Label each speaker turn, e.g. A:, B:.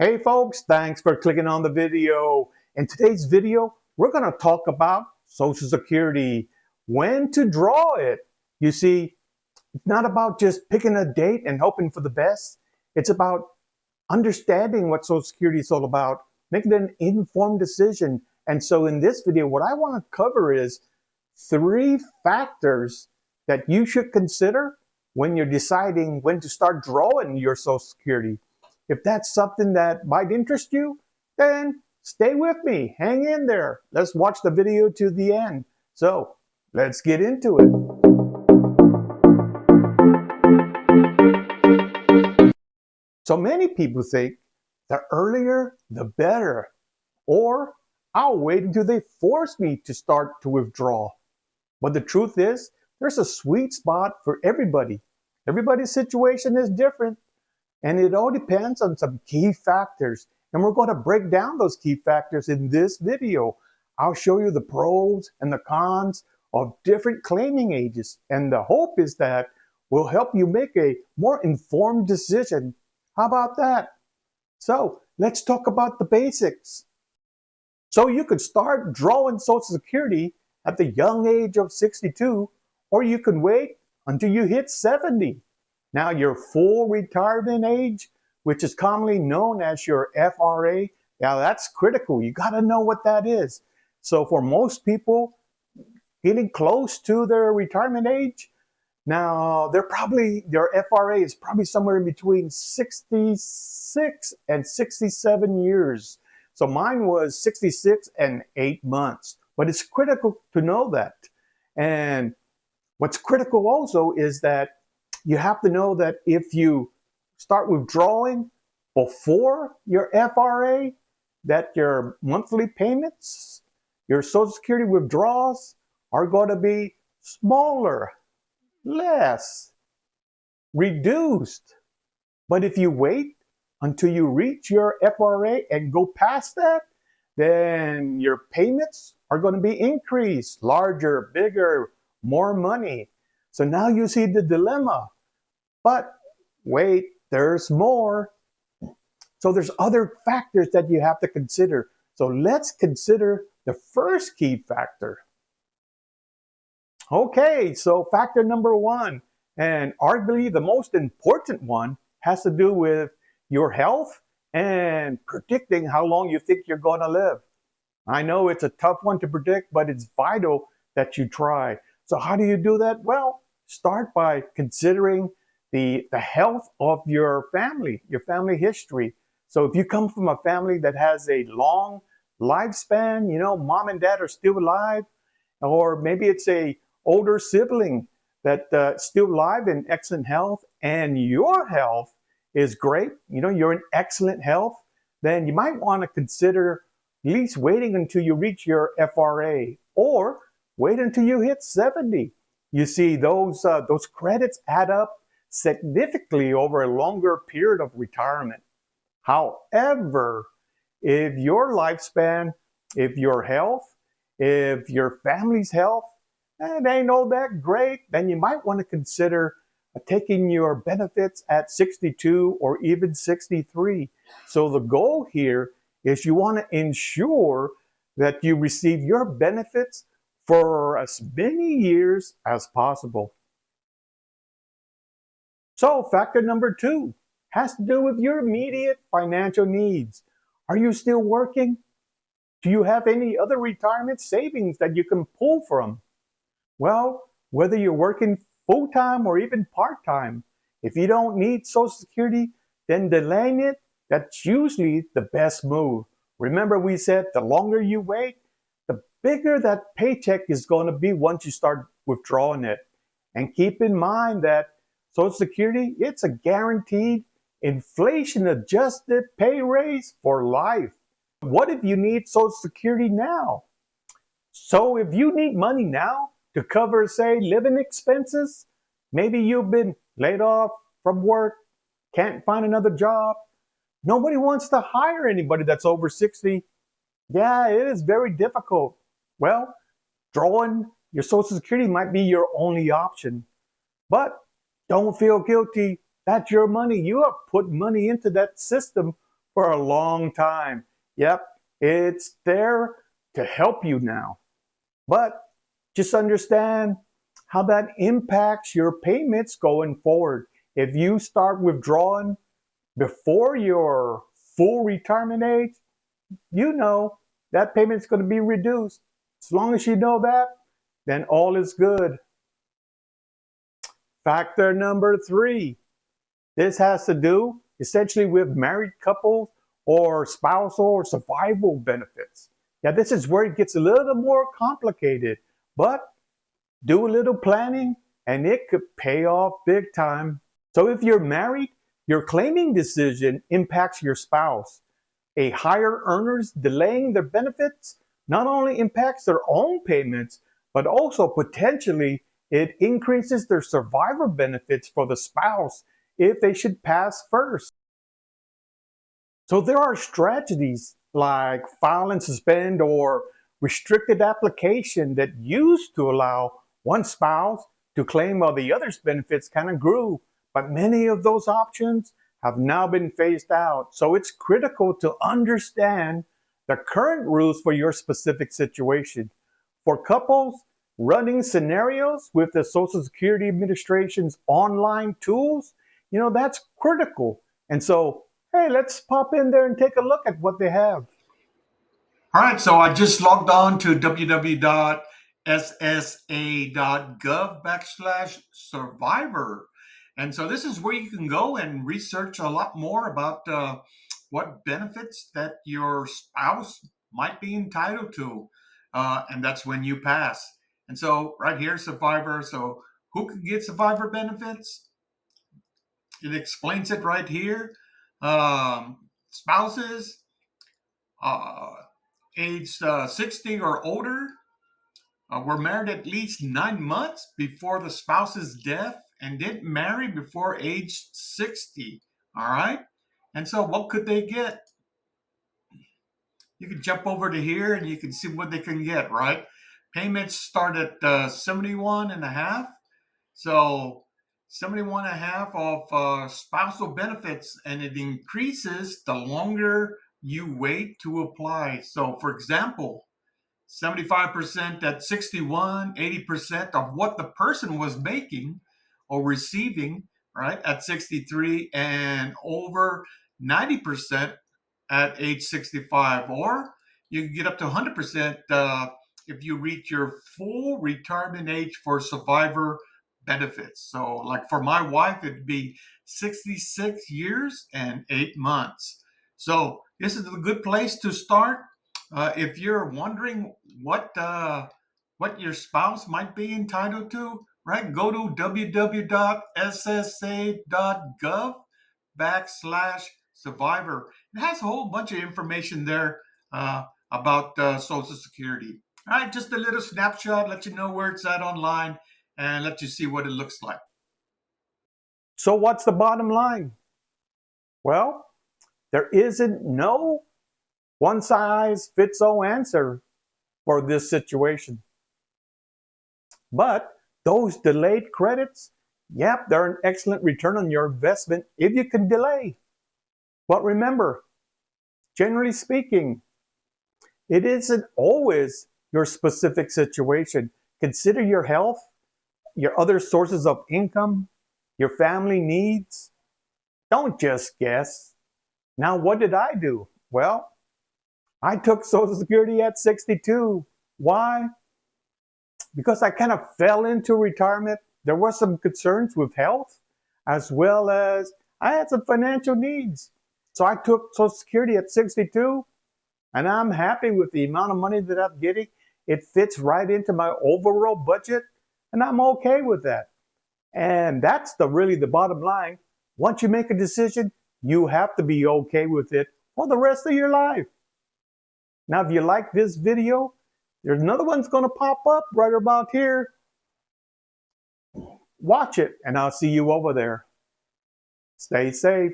A: Hey folks, thanks for clicking on the video. In today's video, we're going to talk about Social Security, when to draw it. You see, it's not about just picking a date and hoping for the best. It's about understanding what Social Security is all about, making an informed decision. And so in this video, what I want to cover is 3 factors that you should consider when you're deciding when to start drawing your Social Security. If that's something that might interest you, then stay with me, hang in there. Let's watch the video to the end. So let's get into it. So many people think the earlier, the better, or I'll wait until they force me to start to withdraw. But the truth is, there's a sweet spot for everybody. Everybody's situation is different, and it all depends on some key factors. And we're going to break down those key factors in this video. I'll show you the pros and the cons of different claiming ages. And the hope is that we'll help you make a more informed decision. How about that? So let's talk about the basics. So you could start drawing Social Security at the young age of 62, or you can wait until you hit 70. Now your full retirement age, which is commonly known as your FRA, now that's critical. You got to know what that is. So for most people getting close to their retirement age, now their FRA is probably somewhere in between 66 and 67 years. So mine was 66 and 8 months. But it's critical to know that. And what's critical also is that you have to know that if you start withdrawing before your FRA, that your monthly payments, your Social Security withdrawals are going to be smaller, less, reduced. But if you wait until you reach your FRA and go past that, then your payments are going to be increased, larger, bigger, more money. So now you see the dilemma. But wait, there's more. So there's other factors that you have to consider. So let's consider the first key factor. Okay, so factor number 1, and arguably the most important one, has to do with your health and predicting how long you think you're going to live. I know it's a tough one to predict, but it's vital that you try. So how do you do that? Well, start by considering the health of your family history. So if you come from a family that has a long lifespan, mom and dad are still alive, or maybe it's a older sibling that's still alive in excellent health, and your health is great, you're in excellent health, then you might want to consider at least waiting until you reach your FRA, or wait until you hit 70. You see, those credits add up significantly over a longer period of retirement. However, if your lifespan, if your health, if your family's health, it ain't all that great, then you might want to consider taking your benefits at 62 or even 63. So the goal here is you want to ensure that you receive your benefits for as many years as possible. So factor number 2 has to do with your immediate financial needs. Are you still working? Do you have any other retirement savings that you can pull from? Well, whether you're working full-time or even part-time, if you don't need Social Security, then delaying it, that's usually the best move. Remember, we said the longer you wait, the bigger that paycheck is going to be once you start withdrawing it. And keep in mind that Social Security, it's a guaranteed inflation-adjusted pay raise for life. What if you need Social Security now? So if you need money now to cover, say, living expenses, maybe you've been laid off from work, can't find another job, nobody wants to hire anybody that's over 60. Yeah, it is very difficult. Well, drawing your Social Security might be your only option. But don't feel guilty. That's your money. You have put money into that system for a long time. Yep, it's there to help you now. But just understand how that impacts your payments going forward. If you start withdrawing before your full retirement age, you know that payment's going to be reduced. As long as you know that, then all is good. Factor number 3. This has to do essentially with married couples or spousal or survival benefits. Yeah, this is where it gets a little more complicated, but do a little planning and it could pay off big time. So if you're married, your claiming decision impacts your spouse. A higher earner's delaying their benefits not only impacts their own payments, but also potentially it increases their survivor benefits for the spouse if they should pass first. So there are strategies like file and suspend or restricted application that used to allow one spouse to claim while the other's benefits kind of grew. But many of those options have now been phased out. So it's critical to understand the current rules for your specific situation. For couples, running scenarios with the Social Security Administration's online tools, that's critical. And so, hey, let's pop in there and take a look at what they have.
B: All right, so I just logged on to www.ssa.gov/survivor. And so this is where you can go and research a lot more about what benefits that your spouse might be entitled to. And that's when you pass. And so right here, survivor. So who can get survivor benefits? It explains it right here. Spouses, uh, age 60 or older, were married at least 9 months before the spouse's death and didn't marry before age 60. All right. And so what could they get? You can jump over to here and you can see what they can get, right? Payments start at 71 and a half. So 71 and a half of spousal benefits, and it increases the longer you wait to apply. So for example, 75% at 61, 80% of what the person was making or receiving, right, at 63, and over 90% at age 65. Or you can get up to 100% if you reach your full retirement age for survivor benefits. So, like for my wife, it'd be 66 years and 8 months. So, this is a good place to start. If you're wondering what your spouse might be entitled to, right? Go to www.ssa.gov/survivor. It has a whole bunch of information there about Social Security. All right, just a little snapshot, let you know where it's at online and let you see what it looks like.
A: So what's the bottom line? Well, there isn't no one size fits all answer for this situation. But those delayed credits, yep, they're an excellent return on your investment if you can delay. But remember, generally speaking, it isn't always your specific situation. Consider your health, your other sources of income, your family needs. Don't just guess. Now, what did I do? Well, I took Social Security at 62. Why? Because I kind of fell into retirement. There were some concerns with health, as well as I had some financial needs. So I took Social Security at 62, and I'm happy with the amount of money that I'm getting. It fits right into my overall budget, and I'm okay with that. And that's really the bottom line. Once you make a decision, you have to be okay with it for the rest of your life. Now, if you like this video, there's another one's going to pop up right about here. Watch it, and I'll see you over there. Stay safe.